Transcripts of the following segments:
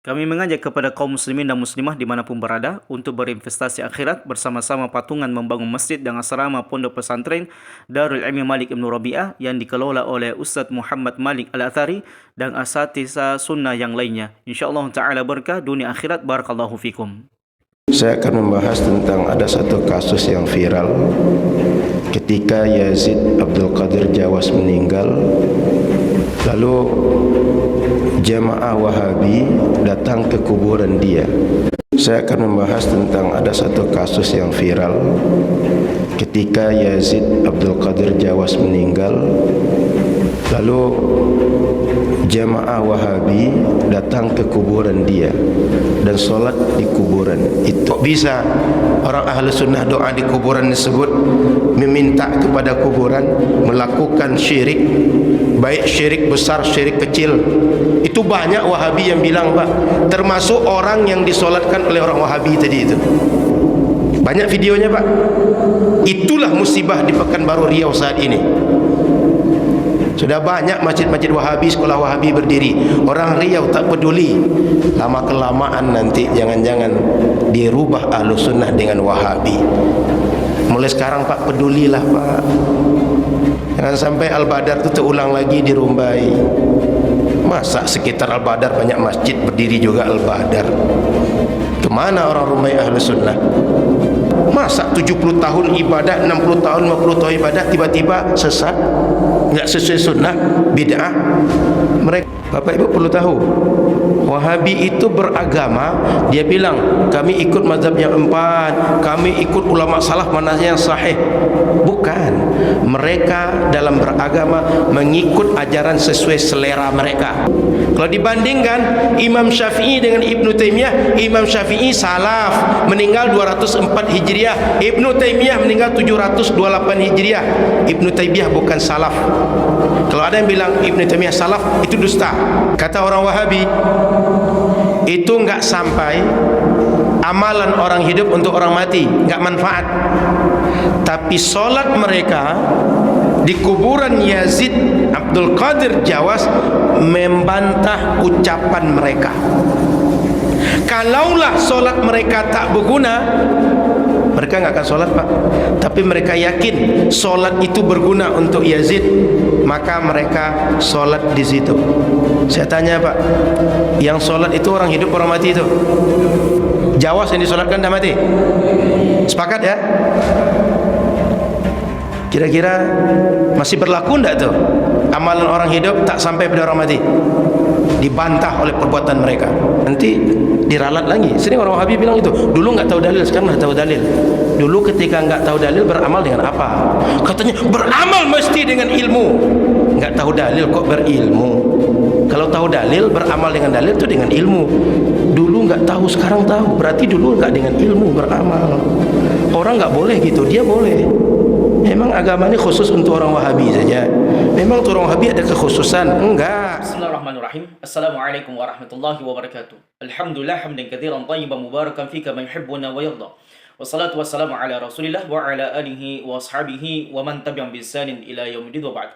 Kami mengajak kepada kaum muslimin dan muslimah dimanapun berada untuk berinvestasi akhirat bersama-sama patungan membangun masjid dan asrama pondok pesantren Darul Ilmi Malik Ibn Rabi'ah yang dikelola oleh Ustaz Muhammad Malik Al-Athari dan asatidz sunnah yang lainnya. InsyaAllah ta'ala berkah dunia akhirat. Barakallahu fikum. Saya akan membahas tentang ada satu kasus yang viral ketika Yazid Abdul Qadir Jawas meninggal. Lalu jamaah Wahabi datang ke kuburan dia. Saya akan membahas tentang ada satu kasus yang viral ketika Yazid Abdul Qadir Jawas meninggal. Lalu jamaah Wahabi datang ke kuburan dia dan solat di kuburan itu. Bisa orang ahli sunnah doa di kuburan tersebut, meminta kepada kuburan, melakukan syirik, baik syirik besar, syirik kecil. Itu banyak Wahabi yang bilang, Pak, termasuk orang yang disolatkan oleh orang Wahabi tadi itu. Banyak videonya, Pak. Itulah musibah di Pekanbaru Riau saat ini. Sudah banyak masjid-masjid Wahabi, sekolah Wahabi berdiri. Orang Riau tak peduli. Lama-kelamaan nanti jangan-jangan dirubah ahlu sunnah dengan Wahabi. Mulai sekarang, Pak, pedulilah, Pak. Jangan sampai Al-Badar itu terulang lagi di Rumbai. Masa sekitar Al-Badar banyak masjid berdiri juga Al-Badar? Kemana orang Rumbai ahlu sunnah? Masa 70 tahun ibadah, 60 tahun, 50 tahun ibadah, tiba-tiba sesat, enggak sesuai sunnah, bid'ah. Mereka, Bapak Ibu perlu tahu, Wahabi itu beragama. Dia bilang kami ikut mazhab yang empat, kami ikut ulama salaf mana yang sahih. Bukan, mereka dalam beragama mengikut ajaran sesuai selera mereka. Kalau dibandingkan Imam Syafi'i dengan Ibnu Taimiyah, Imam Syafi'i salaf, meninggal 204 Hijriah, Ibnu Taimiyah meninggal 728 Hijriah. Ibnu Taimiyah bukan salaf. Kalau ada yang bilang Ibnu Taimiyah salaf, itu dusta. Kata orang Wahabi, itu enggak sampai amalan orang hidup untuk orang mati, enggak manfaat. Tapi solat mereka di kuburan Yazid Abdul Qadir Jawas membantah ucapan mereka. Kalaulah solat mereka tak berguna, mereka enggak akan solat, Pak. Tapi mereka yakin solat itu berguna untuk Yazid, maka mereka solat di situ. Saya tanya, Pak, yang solat itu orang hidup orang mati itu? Jawas yang disolatkan dah mati? Sepakat ya? Kira-kira masih berlaku enggak tuh amalan orang hidup tak sampai pada orang mati? Dibantah oleh perbuatan mereka. Nanti diralat lagi. Sering orang Wahabi bilang itu, dulu enggak tahu dalil, sekarang dah tahu dalil. Dulu ketika enggak tahu dalil beramal dengan apa? Katanya beramal mesti dengan ilmu. Enggak tahu dalil kok berilmu. Kalau tahu dalil, beramal dengan dalil itu dengan ilmu. Dulu enggak tahu, sekarang tahu. Berarti dulu enggak dengan ilmu beramal. Orang enggak boleh gitu, dia boleh. Memang agama ini khusus untuk orang Wahabi saja. Memang untuk orang Wahabi ada kekhususan? Enggak. Bismillahirrahmanirrahim. Assalamualaikum warahmatullahi wabarakatuh. Alhamdulillah hamdan katsiran thayyiban mubarakan fi kama yuhibbuna wa yarda. Wassalatu wassalamu ala Rasulillah wa ala alihi wa ashabihi wa man tabi'ahum bi ihsanin ila yaumil wa ba'd.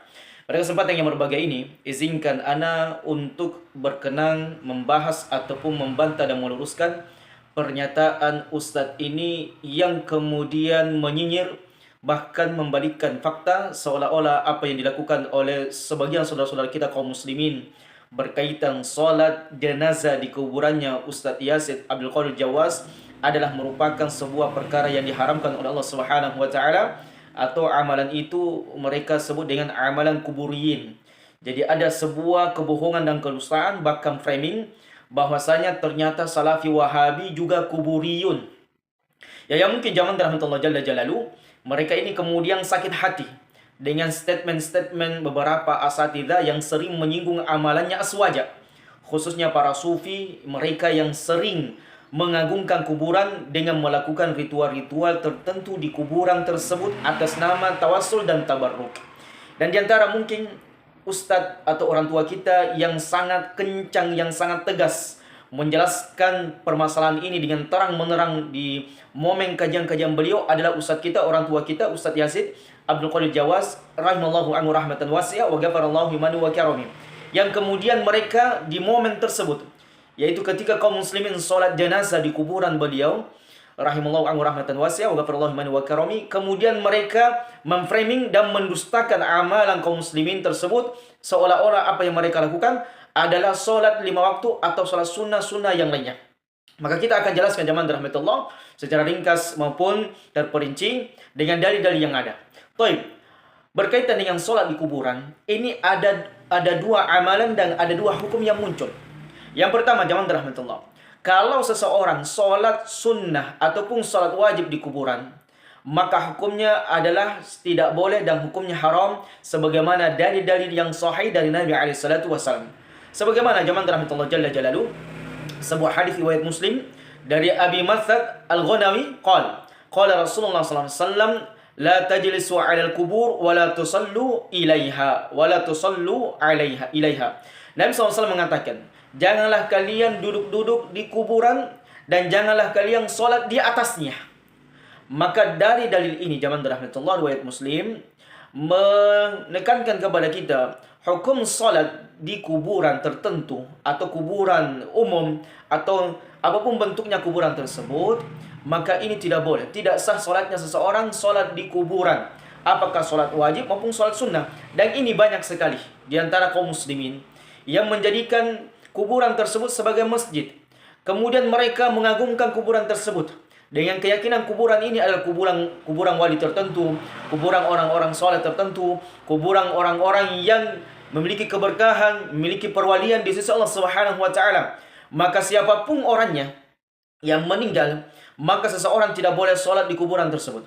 Pada kesempatan yang berbahagia ini, izinkan ana untuk berkenan membahas ataupun membantah dan meluruskan pernyataan Ustadz ini yang kemudian menyinyir, bahkan membalikkan fakta seolah-olah apa yang dilakukan oleh sebagian saudara-saudara kita kaum muslimin berkaitan solat jenazah di kuburannya Ustadz Yazid Abdul Qadir Jawas adalah merupakan sebuah perkara yang diharamkan oleh Allah Subhanahu wa taala, atau amalan itu mereka sebut dengan amalan kuburiyin. Jadi ada sebuah kebohongan dan kedustaan, bahkan framing bahwasanya ternyata Salafi Wahabi juga kuburiyun. Ya, yang mungkin zaman rahmatullah jalla jalalu, mereka ini kemudian sakit hati dengan statement-statement beberapa asatidzah yang sering menyinggung amalannya aswaja, khususnya para sufi, mereka yang sering mengagungkan kuburan dengan melakukan ritual-ritual tertentu di kuburan tersebut atas nama tawassul dan tabarruk. Dan diantara mungkin ustadz atau orang tua kita yang sangat kencang, yang sangat tegas menjelaskan permasalahan ini dengan terang menerang di momen kajian-kajian beliau adalah ustadz kita, orang tua kita, Ustadz Yazid Abdul Qadir Jawas rahimallahu anhu rahmatan wasi'ah wa ghafarallahu manu wa karami, yang kemudian mereka di momen tersebut yaitu ketika kaum muslimin sholat jenazah di kuburan beliau, rahimallahu anhu rahmatan wasi'ah wa ghafirallahu liman wa karami, kemudian mereka memframing dan mendustakan amalan kaum muslimin tersebut seolah-olah apa yang mereka lakukan adalah sholat 5 waktu atau sholat sunnah-sunnah yang lainnya. Maka kita akan jelaskan jamaah rahmatullah secara ringkas maupun terperinci dengan dalil-dalil yang ada. Baik, berkaitan dengan sholat di kuburan, ini ada dua amalan dan ada dua hukum yang muncul. Yang pertama, jamaah rahmatullah, kalau seseorang sholat sunnah ataupun sholat wajib di kuburan, maka hukumnya adalah tidak boleh dan hukumnya haram sebagaimana dalil-dalil yang sahih dari Nabi SAW. Sebagaimana jamaah rahmatullah jalla jalaluh, sebuah hadis riwayat Muslim dari Abi Mathad Al-Ghanawi qala Rasulullah sallallahu alaihi wasallam la tajlisu 'ala al-qubur wa la tusallu ilaiha ilaiha. Nabi SAW mengatakan, janganlah kalian duduk-duduk di kuburan dan janganlah kalian solat di atasnya. Maka dari dalil ini jamaah rahmatullah riwayat Muslim menekankan kepada kita hukum solat di kuburan tertentu atau kuburan umum atau apapun bentuknya kuburan tersebut, maka ini tidak boleh, tidak sah solatnya seseorang solat di kuburan, apakah solat wajib maupun solat sunnah. Dan ini banyak sekali di antara kaum muslimin yang menjadikan kuburan tersebut sebagai masjid. Kemudian mereka mengagungkan kuburan tersebut dengan keyakinan kuburan ini adalah kuburan wali tertentu, kuburan orang-orang soleh tertentu, kuburan orang-orang yang memiliki keberkahan, memiliki perwalian di sisi Allah Subhanahu wa taala. Maka siapapun orangnya yang meninggal, maka seseorang tidak boleh sholat di kuburan tersebut.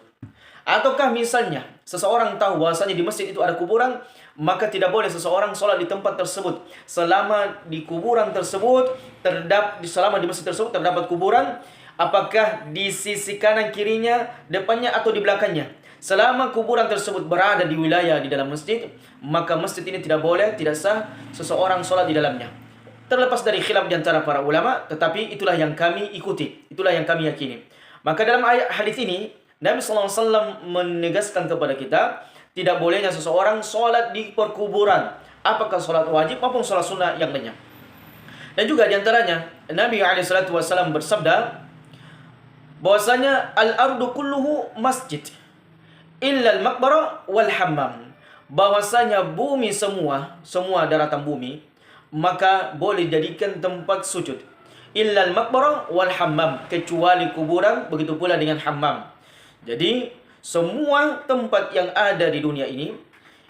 Ataukah misalnya seseorang tahu bahwasanya di masjid itu ada kuburan, maka tidak boleh seseorang sholat di tempat tersebut selama di kuburan tersebut selama di masjid tersebut terdapat kuburan, apakah di sisi kanan kirinya, depannya atau di belakangnya. Selama kuburan tersebut berada di wilayah di dalam masjid, maka masjid ini tidak boleh, tidak sah seseorang sholat di dalamnya. Terlepas dari khilaf di antara para ulama, tetapi itulah yang kami ikuti, itulah yang kami yakini. Maka dalam ayat hadis ini, Nabi SAW menegaskan kepada kita, tidak bolehnya seseorang sholat di perkuburan, apakah sholat wajib maupun sholat sunnah yang lainnya. Dan juga di antaranya, Nabi SAW bersabda, bahwasanya al-ardu kulluhu masjid illa al-maqbarah wal hammam, bahwasanya bumi semua daratan bumi maka boleh jadikan tempat sujud, illa al-maqbarah wal hammam, kecuali kuburan, begitu pula dengan hammam. Jadi semua tempat yang ada di dunia ini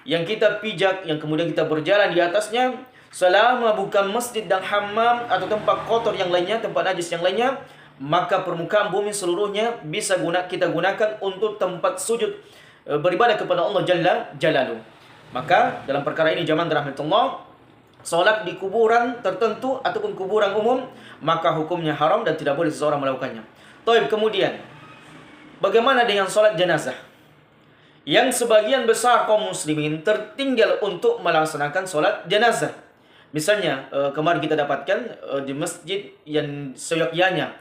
yang kita pijak, yang kemudian kita berjalan di atasnya, selama bukan masjid dan hammam atau tempat kotor yang lainnya, tempat najis yang lainnya, maka permukaan bumi seluruhnya bisa kita gunakan untuk tempat sujud, beribadah kepada Allah Jalla Jalaluh. Maka dalam perkara ini jamaah rahmatullah, solat di kuburan tertentu ataupun kuburan umum, maka hukumnya haram dan tidak boleh seseorang melakukannya. Taib, kemudian bagaimana dengan solat jenazah? Yang sebagian besar kaum muslimin tertinggal untuk melaksanakan solat jenazah. Misalnya kemarin kita dapatkan di masjid yang seyogyanya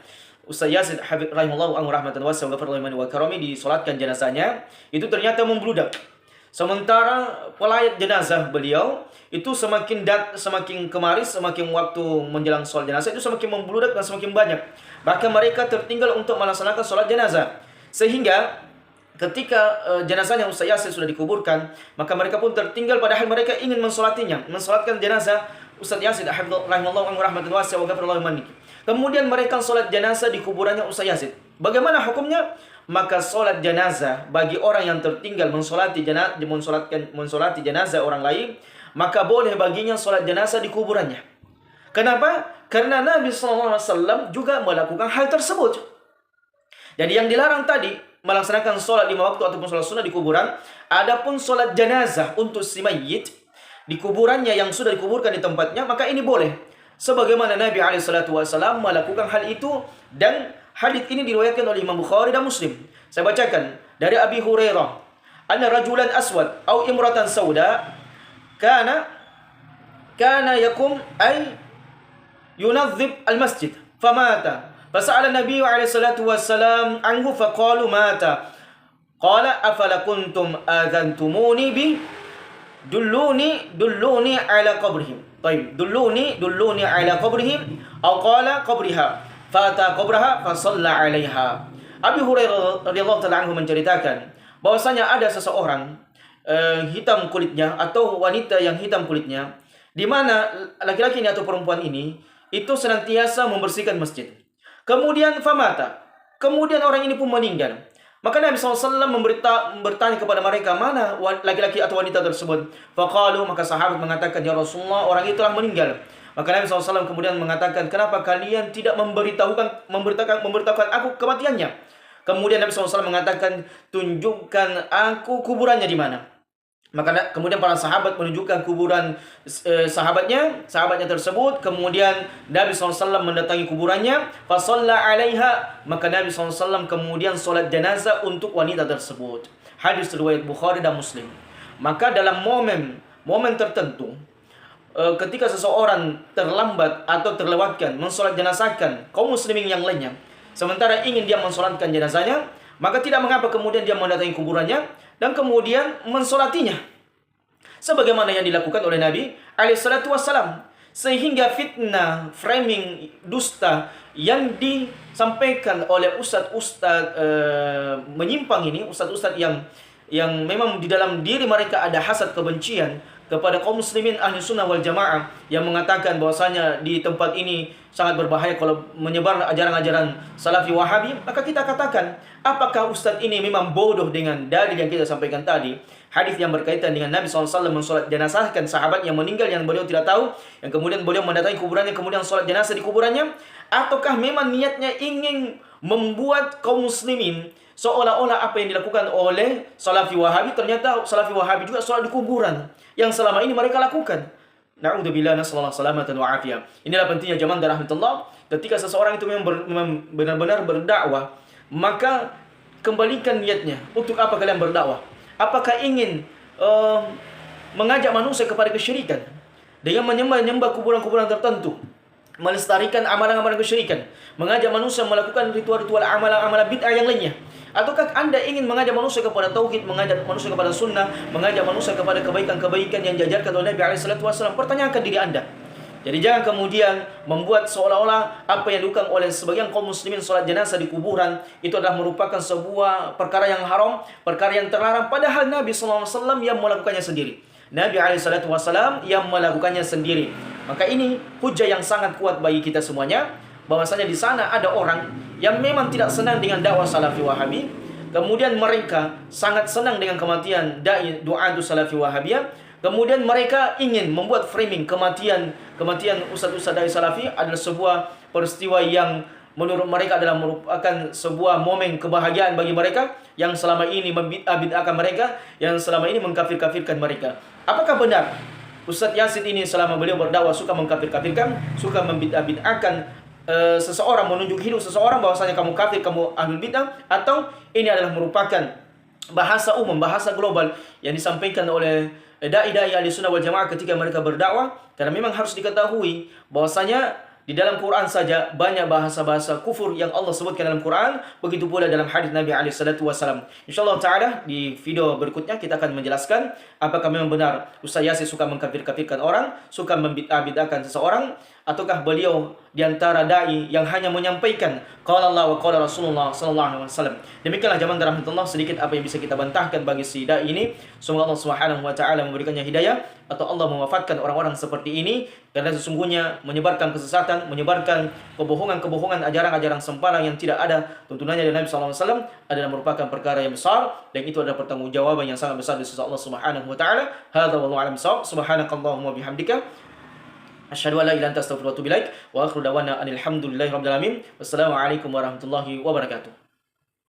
Ustaz Yazid Habib rahimahullah anhu rahmatan wasi'ah wa ghafara liman wa karami, disolatkan jenazahnya, itu ternyata membludak. Sementara pelayat jenazah beliau itu semakin kemari, semakin waktu menjelang sholat jenazah itu semakin membludak dan semakin banyak. Bahkan mereka tertinggal untuk melaksanakan sholat jenazah. Sehingga ketika jenazahnya Ustaz Yazid sudah dikuburkan, maka mereka pun tertinggal padahal mereka ingin mensolatkan jenazah Ustaz Yazid rahimahullah anhu rahmatan wasi'ah wa ghafara liman. Kemudian mereka sholat jenazah di kuburannya Ustaz Yazid. Bagaimana hukumnya? Maka sholat jenazah bagi orang yang tertinggal mensolati jenazah orang lain, maka boleh baginya sholat jenazah di kuburannya. Kenapa? Karena Nabi SAW juga melakukan hal tersebut. Jadi yang dilarang tadi melaksanakan sholat 5 waktu ataupun sholat sunnah di kuburan. Adapun sholat jenazah untuk si mayit di kuburannya yang sudah dikuburkan di tempatnya, maka ini boleh. Sebagaimana Nabi SAW melakukan hal itu, dan hadits ini diriwayatkan oleh Imam Bukhari dan Muslim. Saya bacakan dari Abi Hurairah, anna rajulan aswad atau imratan sauda kana yakum ay yunadhib al-masjid famata. Fasa'ala Nabi SAW anhu faqalu mata. Qala afala kuntum adhantumuni bi dulluni ala qabrihim. Taib, dulluni ala qabrihim aw qala qabriha. Fata qabraha fa shalla 'alaiha. Abi Hurairah radhiyallahu taala anhu menceritakan bahwasanya ada seseorang hitam kulitnya atau wanita yang hitam kulitnya, di mana laki-laki ini atau perempuan ini itu senantiasa membersihkan masjid. Kemudian famata. Kemudian orang ini pun meninggal. Maka Nabi SAW bertanya kepada mereka, mana laki-laki atau wanita tersebut? Faqalu, maka sahabat mengatakan, ya Rasulullah, orang itu telah meninggal. Maka Nabi SAW kemudian mengatakan, kenapa kalian tidak memberitahukan aku kematiannya? Kemudian Nabi SAW mengatakan, tunjukkan aku kuburannya di mana. Maka kemudian para sahabat menunjukkan kuburan sahabatnya tersebut. Kemudian Nabi SAW mendatangi kuburannya, fasalla 'alaiha, maka Nabi SAW kemudian solat jenazah untuk wanita tersebut. Hadis riwayat Bukhari dan Muslim. Maka dalam momen tertentu, ketika seseorang terlambat atau terlewatkan mensolat jenazahkan kaum muslimin yang lainnya, sementara ingin dia mensolatkan jenazahnya, maka tidak mengapa kemudian dia mendatangi kuburannya dan kemudian mensolatinya, sebagaimana yang dilakukan oleh Nabi alaihissalatu wassalam. Sehingga fitnah, framing, dusta yang disampaikan oleh ustaz-ustaz menyimpang ini, ustaz-ustaz yang memang di dalam diri mereka ada hasad kebencian kepada kaum muslimin ahli sunnah wal jamaah, yang mengatakan bahwasanya di tempat ini sangat berbahaya kalau menyebar ajaran-ajaran salafi wahabi, maka kita katakan, apakah ustaz ini memang bodoh dengan dalil yang kita sampaikan tadi? Hadis yang berkaitan dengan Nabi SAW mensolat jenazahkan sahabat yang meninggal yang beliau tidak tahu, yang kemudian beliau mendatangi kuburannya, kemudian solat jenazah di kuburannya, ataukah memang niatnya ingin membuat kaum muslimin seolah-olah apa yang dilakukan oleh salafi wahabi, ternyata salafi wahabi juga solat di kuburan yang selama ini mereka lakukan. Na'udzubillah, nasallallahu salamatan wa afiyah. Inilah pentingnya jamaah dan rahmatullah, ketika seseorang itu memang benar-benar berdakwah, maka kembalikan niatnya. Untuk apa kalian berdakwah? Apakah ingin mengajak manusia kepada kesyirikan dengan menyembah kuburan-kuburan tertentu, melestarikan amalan-amalan kesyirikan, mengajak manusia melakukan ritual-ritual amalan-amalan bid'ah yang lainnya? Ataukah Anda ingin mengajak manusia kepada tauhid, mengajak manusia kepada sunnah, mengajak manusia kepada kebaikan-kebaikan yang diajarkan oleh Nabi SAW? Pertanyakan diri Anda. Jadi jangan kemudian membuat seolah-olah apa yang dilakukan oleh sebagian kaum muslimin solat jenazah di kuburan itu adalah merupakan sebuah perkara yang haram, perkara yang terlarang, padahal Nabi SAW yang melakukannya sendiri. Nabi SAW yang melakukannya sendiri. Maka ini hujah yang sangat kuat bagi kita semuanya, bahwasanya di sana ada orang yang memang tidak senang dengan dakwah salafi wahabi, kemudian mereka sangat senang dengan kematian dai du'atu salafi wahabiyah, kemudian mereka ingin membuat framing kematian ustaz-ustaz dai salafi adalah sebuah peristiwa yang menurut mereka adalah merupakan sebuah momen kebahagiaan bagi mereka, yang selama ini membid'ahkan mereka, yang selama ini mengkafir-kafirkan mereka. Apakah benar Ustaz Yasin ini selama beliau berdakwah suka mengkafir-kafirkan, suka membid'ahkan seseorang, menunjuk hidup seseorang bahwasanya kamu kafir, kamu ahlul bid'ah, atau ini adalah merupakan bahasa umum, bahasa global yang disampaikan oleh dai-dai ahli sunnah wal jamaah ketika mereka berdakwah? Karena memang harus diketahui bahwasanya di dalam Quran saja banyak bahasa-bahasa kufur yang Allah sebutkan dalam Quran, begitu pula dalam hadis Nabi SAW. InsyaAllah ta'ala di video berikutnya kita akan menjelaskan apakah memang benar Ustaz Yasin suka mengkafir-kafirkan orang, suka membid'ah-bid'ahkan seseorang, ataukah beliau diantara da'i yang hanya menyampaikan qala Allah wa qala Rasulullah SAW. Demikianlah jamaah rahmatullah sedikit apa yang bisa kita bantahkan bagi si da'i ini. Semoga Allah Subhanahu wa taala memberikannya hidayah, atau Allah mewafatkan orang-orang seperti ini, karena sesungguhnya menyebarkan kesesatan, menyebarkan kebohongan-kebohongan, ajaran-ajaran sembarang yang tidak ada tuntunannya dari Nabi SAW adalah merupakan perkara yang besar, dan itu adalah pertanggungjawaban yang sangat besar di sisi Allah Subhanahu wa taala. Hadza wallahu a'lam bissawab. Subhanakallahumma bihamdika asyhadu an la ilaha illa anta astaghfiruka wa atubu ilaik. Wa akhiru da'wana alhamdulillahi rabbil alamin. Wassalamu alaikum warahmatullahi wabarakatuh.